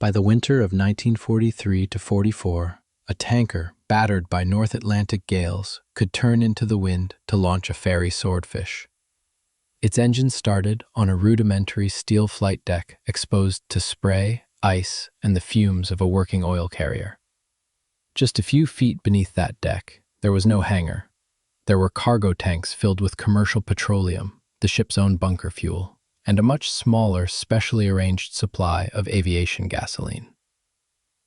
By the winter of 1943 to 44, a tanker, battered by North Atlantic gales, could turn into the wind to launch a ferry Swordfish. Its engine started on a rudimentary steel flight deck exposed to spray, ice, and the fumes of a working oil carrier. Just a few feet beneath that deck, there was no hangar. There were cargo tanks filled with commercial petroleum, the ship's own bunker fuel, and a much smaller, specially arranged supply of aviation gasoline.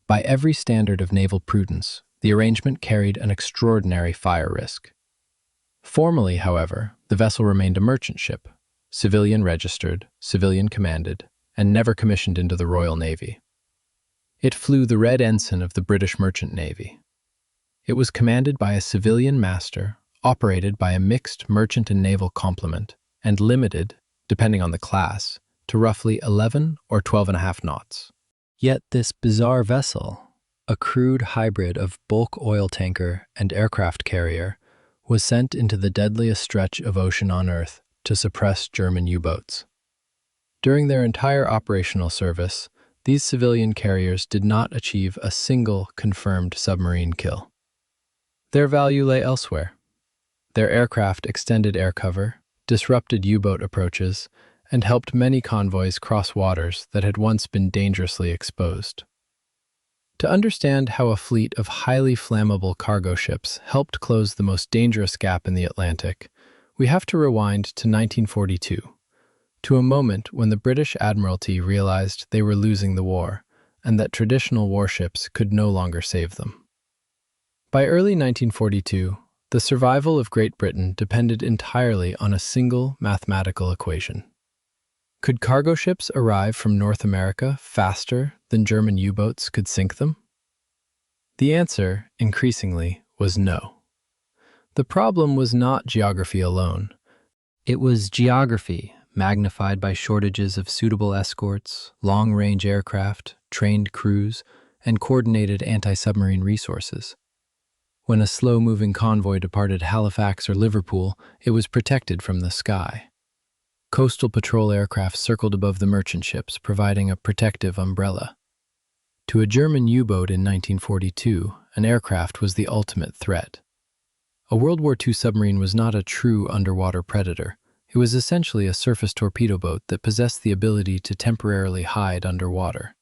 By every standard of naval prudence, the arrangement carried an extraordinary fire risk. Formally, however, the vessel remained a merchant ship, civilian registered, civilian commanded, and never commissioned into the Royal Navy. It flew the red ensign of the British Merchant Navy. It was commanded by a civilian master, operated by a mixed merchant and naval complement, and limited, depending on the class, to roughly 11 or 12.5 knots. Yet this bizarre vessel, a crude hybrid of bulk oil tanker and aircraft carrier, was sent into the deadliest stretch of ocean on Earth to suppress German U-boats. During their entire operational service, these civilian carriers did not achieve a single confirmed submarine kill. Their value lay elsewhere. Their aircraft extended air cover, disrupted U-boat approaches, and helped many convoys cross waters that had once been dangerously exposed. To understand how a fleet of highly flammable cargo ships helped close the most dangerous gap in the Atlantic, we have to rewind to 1942, to a moment when the British Admiralty realized they were losing the war and that traditional warships could no longer save them. By early 1942, the survival of Great Britain depended entirely on a single mathematical equation. Could cargo ships arrive from North America faster than German U-boats could sink them? The answer, increasingly, was no. The problem was not geography alone. It was geography magnified by shortages of suitable escorts, long-range aircraft, trained crews, and coordinated anti-submarine resources. When a slow-moving convoy departed Halifax or Liverpool, it was protected from the sky. Coastal patrol aircraft circled above the merchant ships, providing a protective umbrella. To a German U-boat in 1942, an aircraft was the ultimate threat. A World War II submarine was not a true underwater predator. It was essentially a surface torpedo boat that possessed the ability to temporarily hide underwater.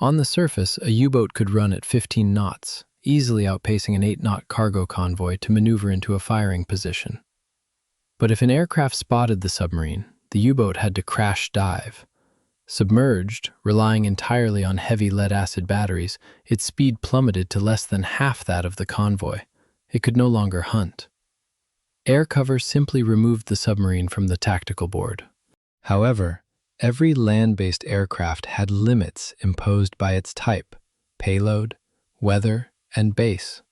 On the surface, a U-boat could run at 15 knots, easily outpacing an 8-knot cargo convoy to maneuver into a firing position. But if an aircraft spotted the submarine, the U-boat had to crash dive. Submerged, relying entirely on heavy lead-acid batteries, its speed plummeted to less than half that of the convoy. It could no longer hunt. Air cover simply removed the submarine from the tactical board. However, every land-based aircraft had limits imposed by its type, payload, weather, and base.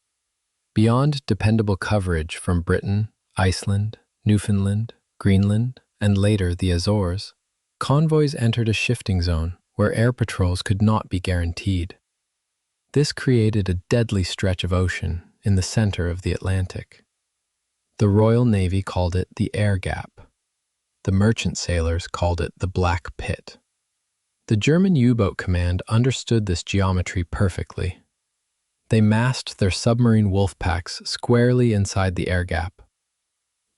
Beyond dependable coverage from Britain, Iceland, Newfoundland, Greenland, and later the Azores, convoys entered a shifting zone where air patrols could not be guaranteed. This created a deadly stretch of ocean in the center of the Atlantic. The Royal Navy called it the Air Gap. The merchant sailors called it the Black Pit. The German U-boat command understood this geometry perfectly. They massed their submarine wolfpacks squarely inside the air gap.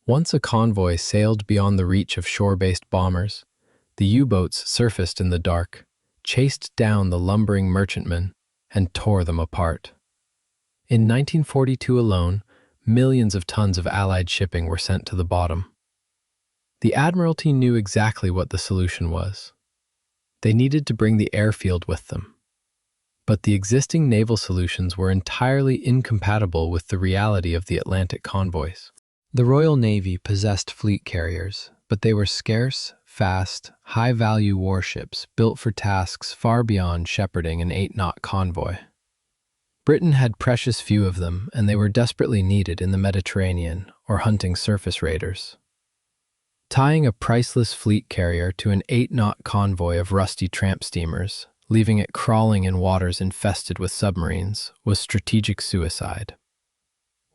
Once a convoy sailed beyond the reach of shore-based bombers, the U-boats surfaced in the dark, chased down the lumbering merchantmen, and tore them apart. In 1942 alone, millions of tons of Allied shipping were sent to the bottom. The Admiralty knew exactly what the solution was. They needed to bring the airfield with them. But the existing naval solutions were entirely incompatible with the reality of the Atlantic convoys. The Royal Navy possessed fleet carriers, but they were scarce, fast, high-value warships built for tasks far beyond shepherding an 8-knot convoy. Britain had precious few of them, and they were desperately needed in the Mediterranean or hunting surface raiders. Tying a priceless fleet carrier to an 8-knot convoy of rusty tramp steamers, leaving it crawling in waters infested with submarines, was strategic suicide.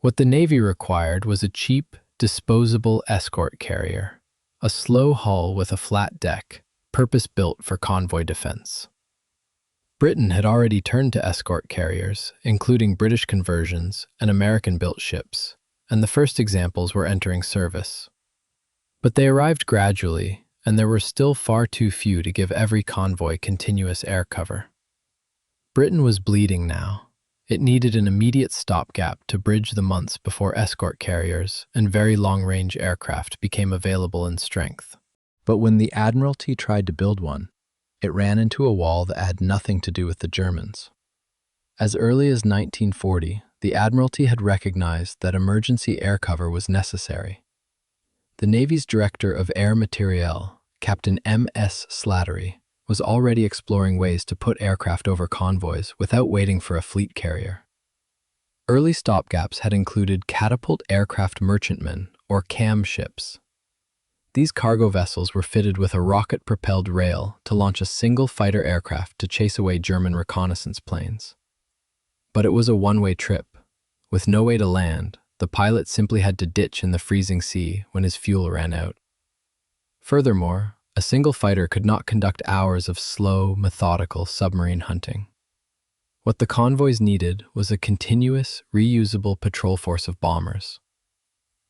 What the Navy required was a cheap, disposable escort carrier, a slow hull with a flat deck, purpose-built for convoy defense. Britain had already turned to escort carriers, including British conversions and American-built ships, and the first examples were entering service. But they arrived gradually, and there were still far too few to give every convoy continuous air cover. Britain was bleeding now. It needed an immediate stopgap to bridge the months before escort carriers and very long-range aircraft became available in strength. But when the Admiralty tried to build one, it ran into a wall that had nothing to do with the Germans. As early as 1940, the Admiralty had recognized that emergency air cover was necessary. The Navy's Director of Air Materiel, Captain M.S. Slattery, was already exploring ways to put aircraft over convoys without waiting for a fleet carrier. Early stopgaps had included catapult aircraft merchantmen, or CAM ships. These cargo vessels were fitted with a rocket-propelled rail to launch a single fighter aircraft to chase away German reconnaissance planes. But it was a one-way trip. With no way to land, the pilot simply had to ditch in the freezing sea when his fuel ran out. Furthermore, a single fighter could not conduct hours of slow, methodical submarine hunting. What the convoys needed was a continuous, reusable patrol force of bombers.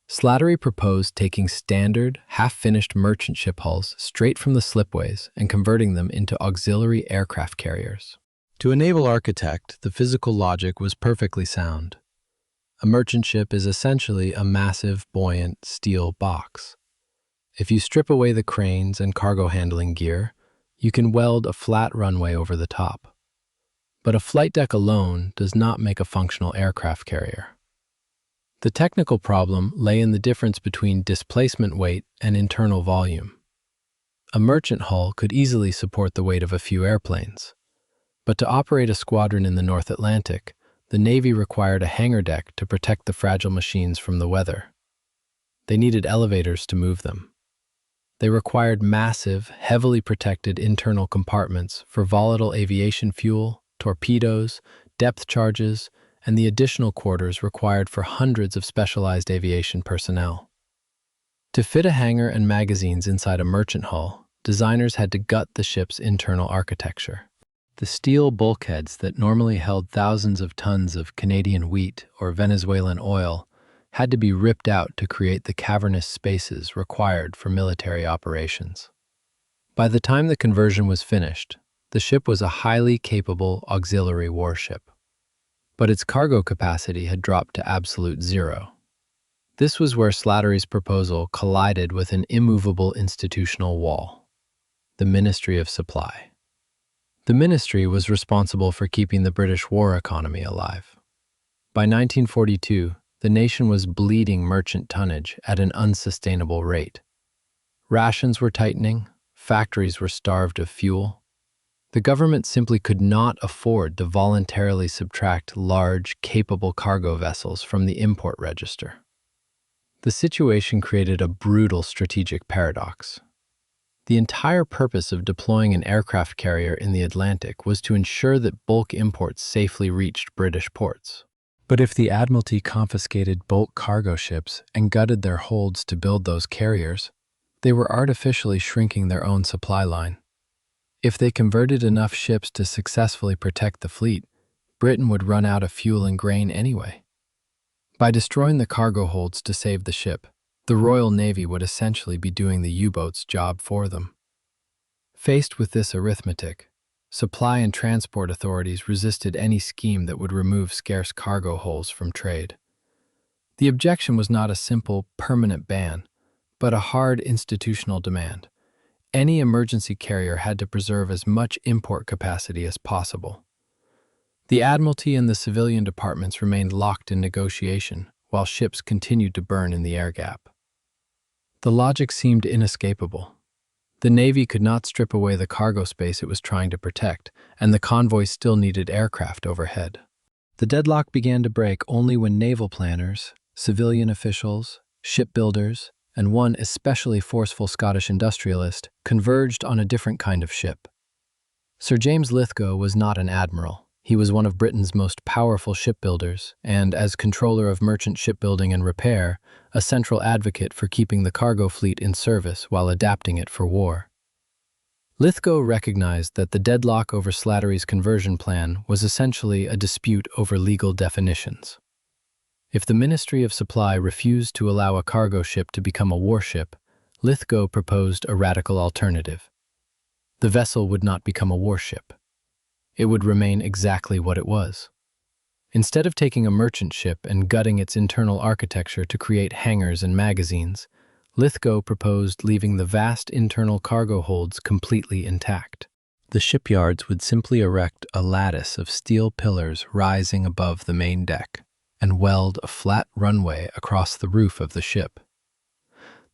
Slattery proposed taking standard, half-finished merchant ship hulls straight from the slipways and converting them into auxiliary aircraft carriers. To a naval architect, the physical logic was perfectly sound. A merchant ship is essentially a massive, buoyant steel box. If you strip away the cranes and cargo handling gear, you can weld a flat runway over the top. But a flight deck alone does not make a functional aircraft carrier. The technical problem lay in the difference between displacement weight and internal volume. A merchant hull could easily support the weight of a few airplanes. But to operate a squadron in the North Atlantic, the Navy required a hangar deck to protect the fragile machines from the weather. They needed elevators to move them. They required massive, heavily protected internal compartments for volatile aviation fuel, torpedoes, depth charges, and the additional quarters required for hundreds of specialized aviation personnel. To fit a hangar and magazines inside a merchant hull, designers had to gut the ship's internal architecture. The steel bulkheads that normally held thousands of tons of Canadian wheat or Venezuelan oil had to be ripped out to create the cavernous spaces required for military operations. By the time the conversion was finished, the ship was a highly capable auxiliary warship. But its cargo capacity had dropped to absolute zero. This was where Slattery's proposal collided with an immovable institutional wall: the Ministry of Supply. The ministry was responsible for keeping the British war economy alive. By 1942, the nation was bleeding merchant tonnage at an unsustainable rate. Rations were tightening, factories were starved of fuel. The government simply could not afford to voluntarily subtract large, capable cargo vessels from the import register. The situation created a brutal strategic paradox. The entire purpose of deploying an aircraft carrier in the Atlantic was to ensure that bulk imports safely reached British ports. But if the Admiralty confiscated bulk cargo ships and gutted their holds to build those carriers, they were artificially shrinking their own supply line. If they converted enough ships to successfully protect the fleet, Britain would run out of fuel and grain anyway. By destroying the cargo holds to save the ship, the Royal Navy would essentially be doing the U-boat's job for them. Faced with this arithmetic, supply and transport authorities resisted any scheme that would remove scarce cargo holds from trade. The objection was not a simple, permanent ban, but a hard institutional demand. Any emergency carrier had to preserve as much import capacity as possible. The Admiralty and the civilian departments remained locked in negotiation, while ships continued to burn in the air gap. The logic seemed inescapable. The Navy could not strip away the cargo space it was trying to protect, and the convoy still needed aircraft overhead. The deadlock began to break only when naval planners, civilian officials, shipbuilders, and one especially forceful Scottish industrialist converged on a different kind of ship. Sir James Lithgow was not an admiral. He was one of Britain's most powerful shipbuilders, and as controller of merchant shipbuilding and repair, a central advocate for keeping the cargo fleet in service while adapting it for war. Lithgow recognized that the deadlock over Slattery's conversion plan was essentially a dispute over legal definitions. If the Ministry of Supply refused to allow a cargo ship to become a warship, Lithgow proposed a radical alternative. The vessel would not become a warship. It would remain exactly what it was. Instead of taking a merchant ship and gutting its internal architecture to create hangars and magazines, Lithgow proposed leaving the vast internal cargo holds completely intact. The shipyards would simply erect a lattice of steel pillars rising above the main deck and weld a flat runway across the roof of the ship.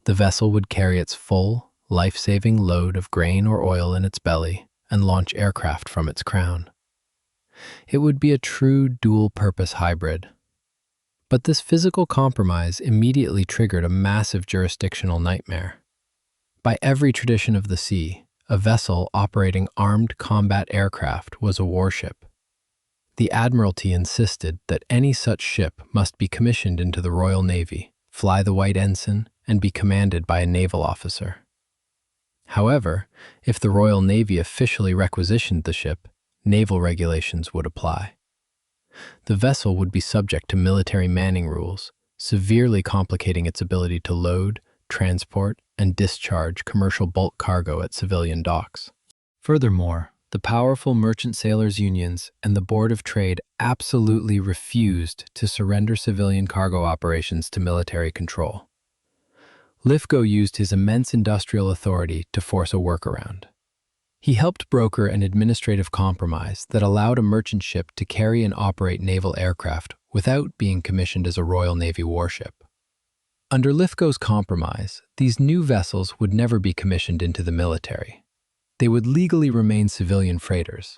The vessel would carry its full, life-saving load of grain or oil in its belly and launch aircraft from its crown. It would be a true dual-purpose hybrid. But this physical compromise immediately triggered a massive jurisdictional nightmare. By every tradition of the sea, a vessel operating armed combat aircraft was a warship. The Admiralty insisted that any such ship must be commissioned into the Royal Navy, fly the white ensign, and be commanded by a naval officer. However, if the Royal Navy officially requisitioned the ship, naval regulations would apply. The vessel would be subject to military manning rules, severely complicating its ability to load, transport, and discharge commercial bulk cargo at civilian docks. Furthermore, the powerful merchant sailors' unions and the Board of Trade absolutely refused to surrender civilian cargo operations to military control. Lithgow used his immense industrial authority to force a workaround. He helped broker an administrative compromise that allowed a merchant ship to carry and operate naval aircraft without being commissioned as a Royal Navy warship. Under Lithgow's compromise, these new vessels would never be commissioned into the military. They would legally remain civilian freighters.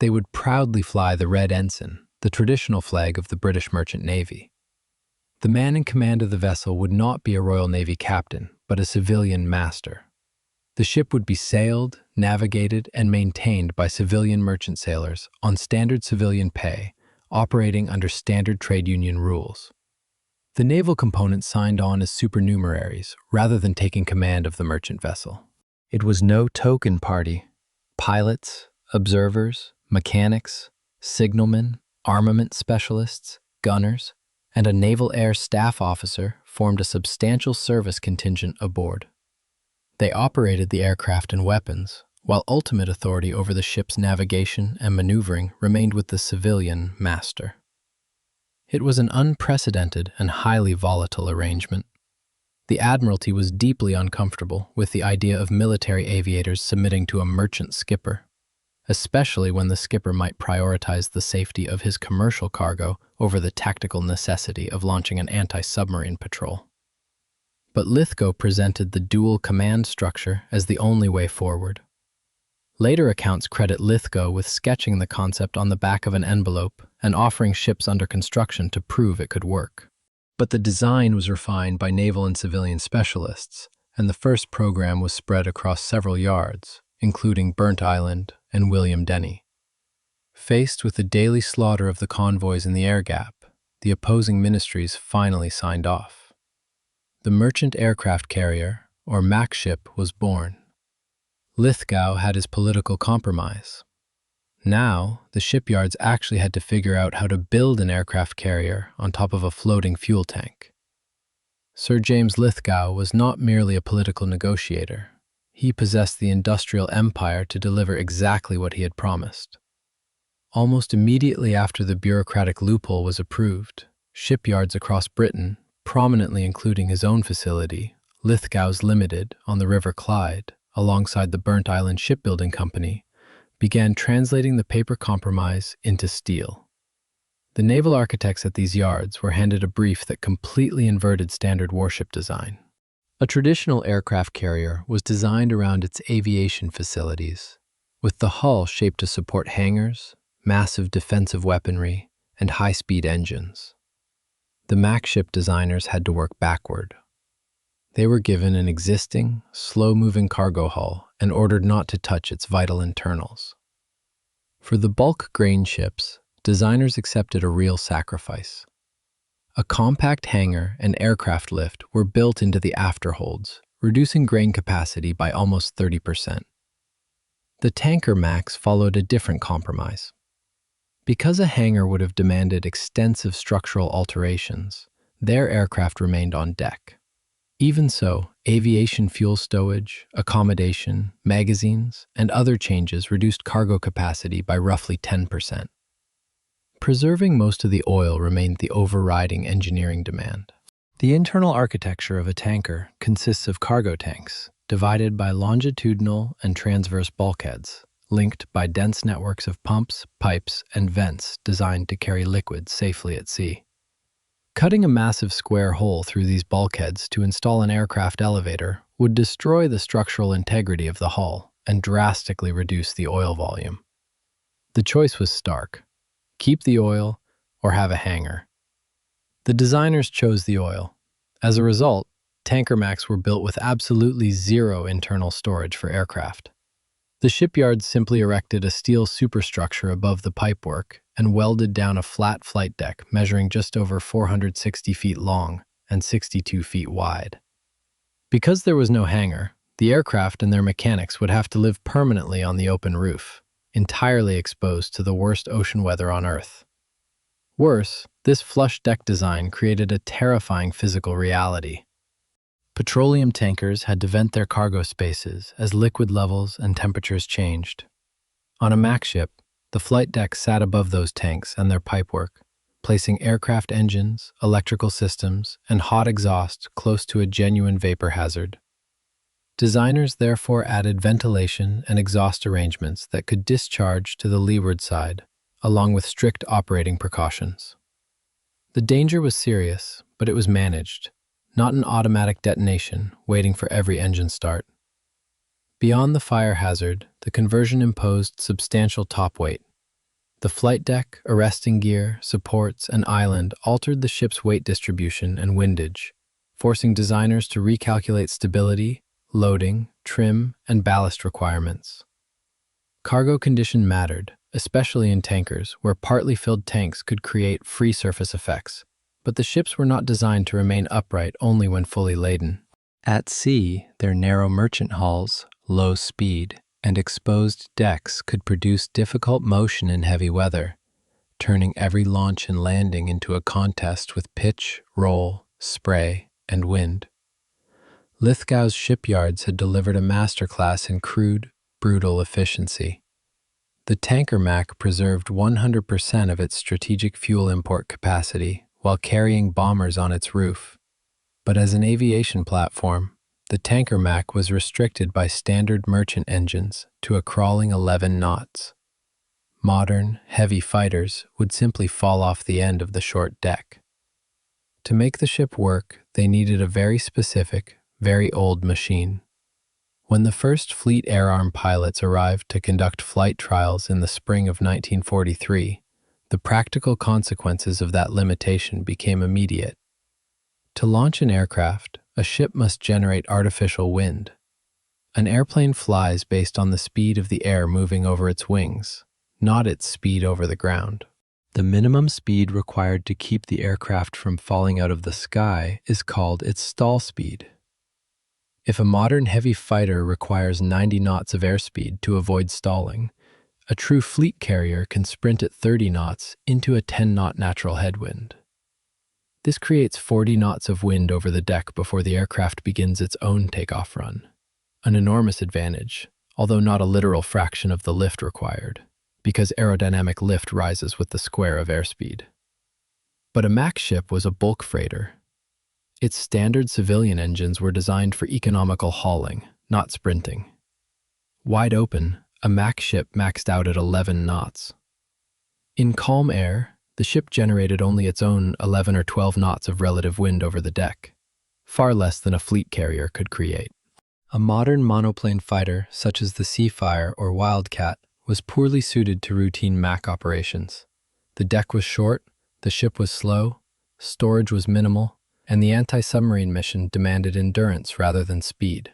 They would proudly fly the red ensign, the traditional flag of the British Merchant Navy. The man in command of the vessel would not be a Royal Navy captain, but a civilian master. The ship would be sailed, navigated, and maintained by civilian merchant sailors on standard civilian pay, operating under standard trade union rules. The naval component signed on as supernumeraries rather than taking command of the merchant vessel. It was no token party. Pilots, observers, mechanics, signalmen, armament specialists, gunners, and a naval air staff officer formed a substantial service contingent aboard. They operated the aircraft and weapons, while ultimate authority over the ship's navigation and maneuvering remained with the civilian master. It was an unprecedented and highly volatile arrangement. The Admiralty was deeply uncomfortable with the idea of military aviators submitting to a merchant skipper, especially when the skipper might prioritize the safety of his commercial cargo over the tactical necessity of launching an anti-submarine patrol. But Lithgow presented the dual command structure as the only way forward. Later accounts credit Lithgow with sketching the concept on the back of an envelope and offering ships under construction to prove it could work. But the design was refined by naval and civilian specialists, and the first program was spread across several yards, including Burnt Island and William Denny. Faced with the daily slaughter of the convoys in the air gap, the opposing ministries finally signed off. The merchant aircraft carrier, or MAC ship, was born. Lithgow had his political compromise. Now, the shipyards actually had to figure out how to build an aircraft carrier on top of a floating fuel tank. Sir James Lithgow was not merely a political negotiator. He possessed the industrial empire to deliver exactly what he had promised. Almost immediately after the bureaucratic loophole was approved, shipyards across Britain, prominently including his own facility, Lithgow's Limited, on the River Clyde, alongside the Burnt Island Shipbuilding Company, began translating the paper compromise into steel. The naval architects at these yards were handed a brief that completely inverted standard warship design. A traditional aircraft carrier was designed around its aviation facilities, with the hull shaped to support hangars, massive defensive weaponry, and high-speed engines. The MAC ship designers had to work backward. They were given an existing, slow-moving cargo hull and ordered not to touch its vital internals. For the bulk grain ships, designers accepted a real sacrifice. A compact hangar and aircraft lift were built into the afterholds, reducing grain capacity by almost 30%. The tanker Max followed a different compromise. Because a hangar would have demanded extensive structural alterations, their aircraft remained on deck. Even so, aviation fuel stowage, accommodation, magazines, and other changes reduced cargo capacity by roughly 10%. Preserving most of the oil remained the overriding engineering demand. The internal architecture of a tanker consists of cargo tanks, divided by longitudinal and transverse bulkheads, linked by dense networks of pumps, pipes, and vents designed to carry liquids safely at sea. Cutting a massive square hole through these bulkheads to install an aircraft elevator would destroy the structural integrity of the hull and drastically reduce the oil volume. The choice was stark: keep the oil or have a hangar. The designers chose the oil. As a result, tanker Max were built with absolutely zero internal storage for aircraft. The shipyards simply erected a steel superstructure above the pipework and welded down a flat flight deck measuring just over 460 feet long and 62 feet wide. Because there was no hangar, the aircraft and their mechanics would have to live permanently on the open roof, entirely exposed to the worst ocean weather on Earth. Worse, this flush deck design created a terrifying physical reality. Petroleum tankers had to vent their cargo spaces as liquid levels and temperatures changed. On a Max ship, the flight deck sat above those tanks and their pipework, placing aircraft engines, electrical systems, and hot exhaust close to a genuine vapor hazard. Designers therefore added ventilation and exhaust arrangements that could discharge to the leeward side, along with strict operating precautions. The danger was serious, but it was managed, not an automatic detonation waiting for every engine start. Beyond the fire hazard, the conversion imposed substantial top weight. The flight deck, arresting gear, supports, and island altered the ship's weight distribution and windage, forcing designers to recalculate stability, loading, trim, and ballast requirements. Cargo condition mattered, especially in tankers, where partly filled tanks could create free surface effects, but the ships were not designed to remain upright only when fully laden. At sea, their narrow merchant hulls, low speed, and exposed decks could produce difficult motion in heavy weather, turning every launch and landing into a contest with pitch, roll, spray, and wind. Lithgow's shipyards had delivered a masterclass in crude, brutal efficiency. The tanker Mac preserved 100% of its strategic fuel import capacity while carrying bombers on its roof. But as an aviation platform, the tanker Mac was restricted by standard merchant engines to a crawling 11 knots. Modern, heavy fighters would simply fall off the end of the short deck. To make the ship work, they needed a very specific, very old machine. When the first Fleet Air Arm pilots arrived to conduct flight trials in the spring of 1943, the practical consequences of that limitation became immediate. To launch an aircraft, a ship must generate artificial wind. An airplane flies based on the speed of the air moving over its wings, not its speed over the ground. The minimum speed required to keep the aircraft from falling out of the sky is called its stall speed. If a modern heavy fighter requires 90 knots of airspeed to avoid stalling, a true fleet carrier can sprint at 30 knots into a 10-knot natural headwind. This creates 40 knots of wind over the deck before the aircraft begins its own takeoff run. An enormous advantage, although not a literal fraction of the lift required, because aerodynamic lift rises with the square of airspeed. But a Max ship was a bulk freighter. Its standard civilian engines were designed for economical hauling, not sprinting. Wide open, a Max ship maxed out at 11 knots. In calm air, the ship generated only its own 11 or 12 knots of relative wind over the deck, far less than a fleet carrier could create. A modern monoplane fighter, such as the Seafire or Wildcat, was poorly suited to routine Mac operations. The deck was short, the ship was slow, storage was minimal, and the anti-submarine mission demanded endurance rather than speed.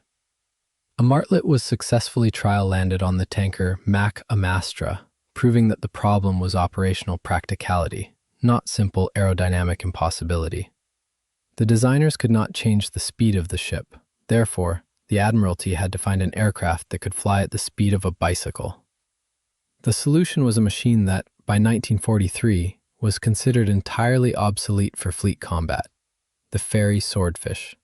A martlet was successfully trial-landed on the tanker Mac Amastra, proving that the problem was operational practicality, not simple aerodynamic impossibility. The designers could not change the speed of the ship. Therefore, the Admiralty had to find an aircraft that could fly at the speed of a bicycle. The solution was a machine that, by 1943, was considered entirely obsolete for fleet combat, the ferry Swordfish.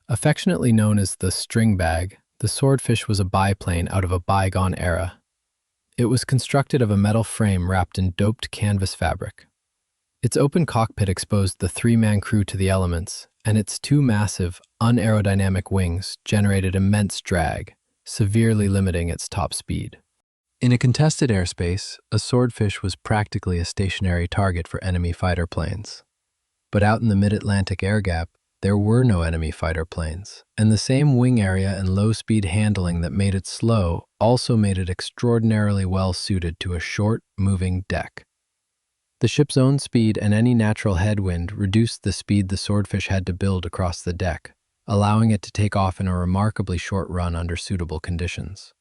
Affectionately known as the string bag, the Swordfish was a biplane out of a bygone era. It was constructed of a metal frame wrapped in doped canvas fabric. Its open cockpit exposed the three-man crew to the elements, and its two massive, unaerodynamic wings generated immense drag, severely limiting its top speed. In a contested airspace, a Swordfish was practically a stationary target for enemy fighter planes. But out in the mid-Atlantic air gap, there were no enemy fighter planes, and the same wing area and low-speed handling that made it slow also made it extraordinarily well suited to a short, moving deck. The ship's own speed and any natural headwind reduced the speed the Swordfish had to build across the deck, allowing it to take off in a remarkably short run under suitable conditions.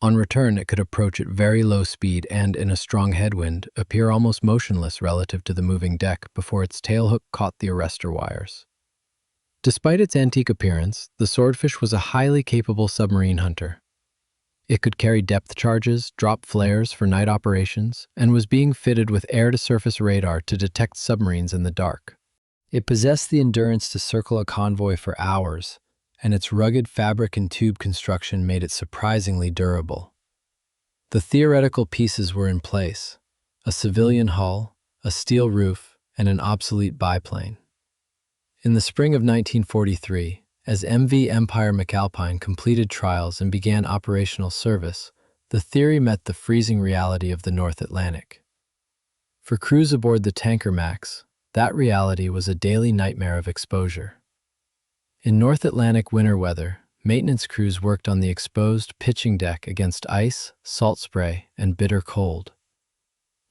On return, it could approach at very low speed and, in a strong headwind, appear almost motionless relative to the moving deck before its tailhook caught the arrestor wires. Despite its antique appearance, the Swordfish was a highly capable submarine hunter. It could carry depth charges, drop flares for night operations, and was being fitted with air-to-surface radar to detect submarines in the dark. It possessed the endurance to circle a convoy for hours, and its rugged fabric and tube construction made it surprisingly durable. The theoretical pieces were in place: a civilian hull, a steel roof, and an obsolete biplane. In the spring of 1943, as MV Empire McAlpine completed trials and began operational service, the theory met the freezing reality of the North Atlantic. For crews aboard the tanker Max, that reality was a daily nightmare of exposure. In North Atlantic winter weather, maintenance crews worked on the exposed pitching deck against ice, salt spray, and bitter cold.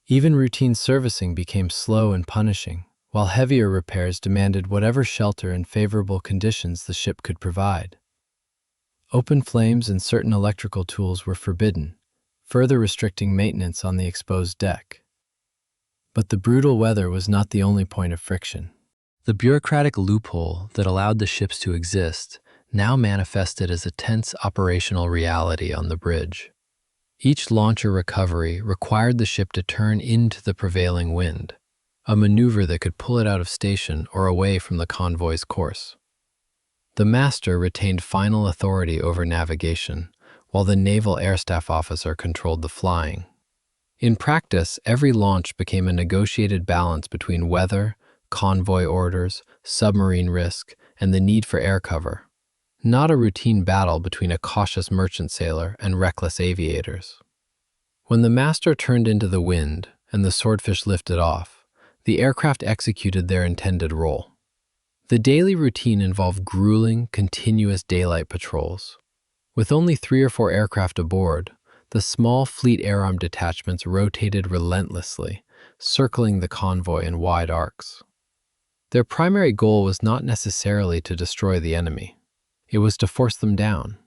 Even routine servicing became slow and punishing, while heavier repairs demanded whatever shelter and favorable conditions the ship could provide. Open flames and certain electrical tools were forbidden, further restricting maintenance on the exposed deck. But the brutal weather was not the only point of friction. The bureaucratic loophole that allowed the ships to exist now manifested as a tense operational reality on the bridge. Each launch or recovery required the ship to turn into the prevailing wind, a maneuver that could pull it out of station or away from the convoy's course. The master retained final authority over navigation, while the naval air staff officer controlled the flying. In practice, every launch became a negotiated balance between weather, convoy orders, submarine risk, and the need for air cover, not a routine battle between a cautious merchant sailor and reckless aviators. When the master turned into the wind and the Swordfish lifted off, the aircraft executed their intended role. The daily routine involved grueling, continuous daylight patrols. With only 3 or 4 aircraft aboard, the small fleet air-arm detachments rotated relentlessly, circling the convoy in wide arcs. Their primary goal was not necessarily to destroy the enemy. It was to force them down.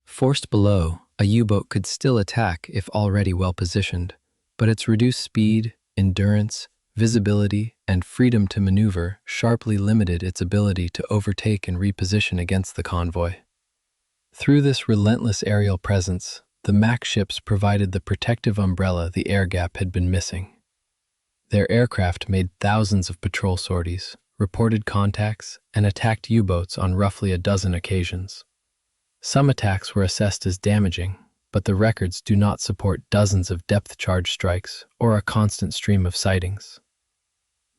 Forced below, a U-boat could still attack if already well positioned, but its reduced speed, endurance, visibility, and freedom to maneuver sharply limited its ability to overtake and reposition against the convoy. Through this relentless aerial presence, the Mac ships provided the protective umbrella the air gap had been missing. Their aircraft made thousands of patrol sorties, reported contacts, and attacked U-boats on roughly a dozen occasions. Some attacks were assessed as damaging, but the records do not support dozens of depth charge strikes or a constant stream of sightings.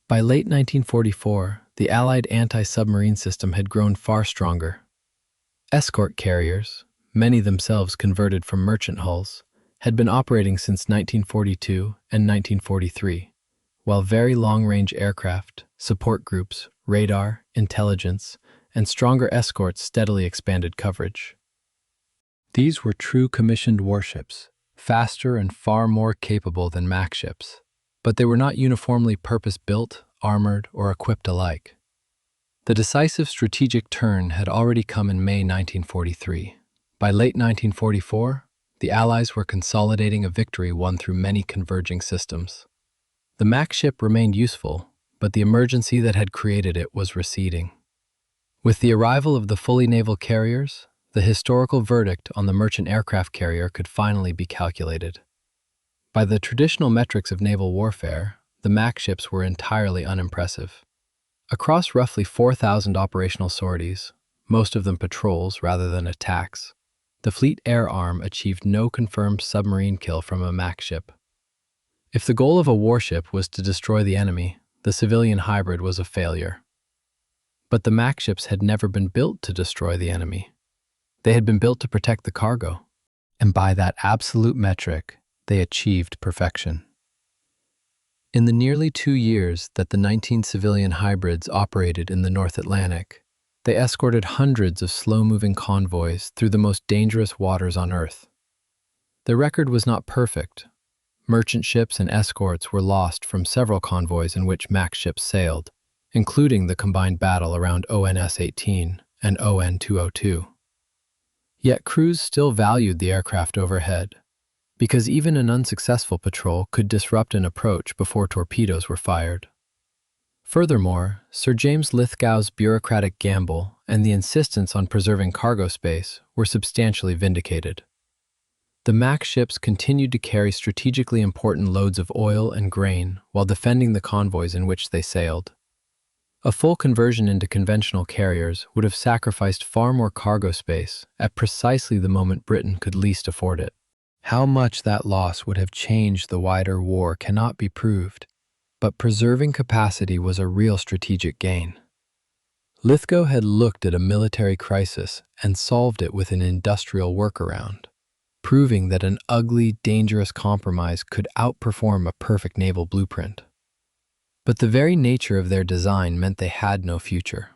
By late 1944, the Allied anti-submarine system had grown far stronger. Escort carriers, many themselves converted from merchant hulls, had been operating since 1942 and 1943, while very long-range aircraft, support groups, radar, intelligence, and stronger escorts steadily expanded coverage. These were true commissioned warships, faster and far more capable than Mac ships, but they were not uniformly purpose-built, armored, or equipped alike. The decisive strategic turn had already come in May 1943. By late 1944, the Allies were consolidating a victory won through many converging systems. The Mac ship remained useful, but the emergency that had created it was receding. With the arrival of the fully naval carriers, the historical verdict on the merchant aircraft carrier could finally be calculated. By the traditional metrics of naval warfare, the MAC ships were entirely unimpressive. Across roughly 4,000 operational sorties, most of them patrols rather than attacks, the Fleet Air Arm achieved no confirmed submarine kill from a MAC ship. If the goal of a warship was to destroy the enemy, the civilian hybrid was a failure. But the MAC ships had never been built to destroy the enemy. They had been built to protect the cargo, and by that absolute metric, they achieved perfection. In the nearly 2 years that the 19 civilian hybrids operated in the North Atlantic, they escorted hundreds of slow-moving convoys through the most dangerous waters on Earth. The record was not perfect. Merchant ships and escorts were lost from several convoys in which MAC ships sailed, including the combined battle around ONS-18 and ON-202. Yet crews still valued the aircraft overhead, because even an unsuccessful patrol could disrupt an approach before torpedoes were fired. Furthermore, Sir James Lithgow's bureaucratic gamble and the insistence on preserving cargo space were substantially vindicated. The MAC ships continued to carry strategically important loads of oil and grain while defending the convoys in which they sailed. A full conversion into conventional carriers would have sacrificed far more cargo space at precisely the moment Britain could least afford it. How much that loss would have changed the wider war cannot be proved, but preserving capacity was a real strategic gain. Lithgow had looked at a military crisis and solved it with an industrial workaround, proving that an ugly, dangerous compromise could outperform a perfect naval blueprint. But the very nature of their design meant they had no future.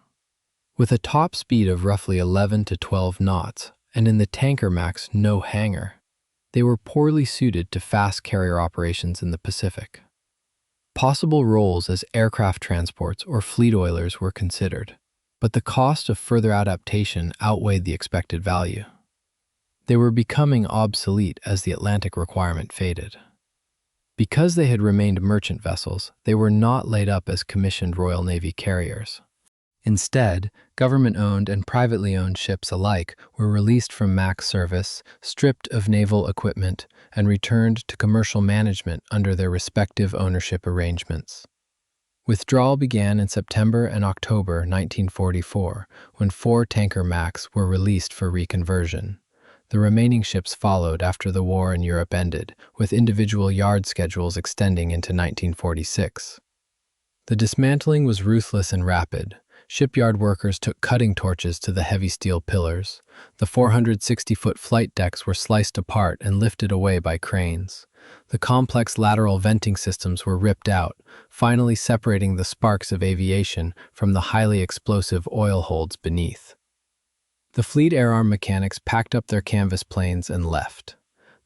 With a top speed of roughly 11 to 12 knots, and in the tanker MACs no hangar, they were poorly suited to fast carrier operations in the Pacific. Possible roles as aircraft transports or fleet oilers were considered, but the cost of further adaptation outweighed the expected value. They were becoming obsolete as the Atlantic requirement faded. Because they had remained merchant vessels, they were not laid up as commissioned Royal Navy carriers. Instead, government-owned and privately owned ships alike were released from MAC service, stripped of naval equipment, and returned to commercial management under their respective ownership arrangements. Withdrawal began in September and October 1944, when 4 tanker MACs were released for reconversion. The remaining ships followed after the war in Europe ended, with individual yard schedules extending into 1946. The dismantling was ruthless and rapid. Shipyard workers took cutting torches to the heavy steel pillars. The 460-foot flight decks were sliced apart and lifted away by cranes. The complex lateral venting systems were ripped out, finally separating the sparks of aviation from the highly explosive oil holds beneath. The Fleet Air Arm mechanics packed up their canvas planes and left.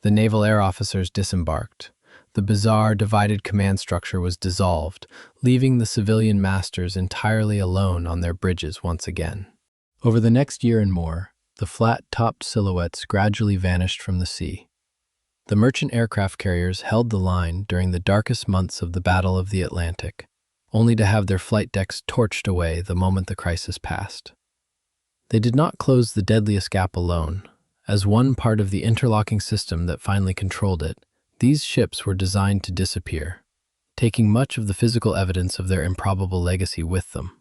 The naval air officers disembarked. The bizarre, divided command structure was dissolved, leaving the civilian masters entirely alone on their bridges once again. Over the next year and more, the flat-topped silhouettes gradually vanished from the sea. The merchant aircraft carriers held the line during the darkest months of the Battle of the Atlantic, only to have their flight decks torched away the moment the crisis passed. They did not close the deadliest gap alone. As one part of the interlocking system that finally controlled it, these ships were designed to disappear, taking much of the physical evidence of their improbable legacy with them.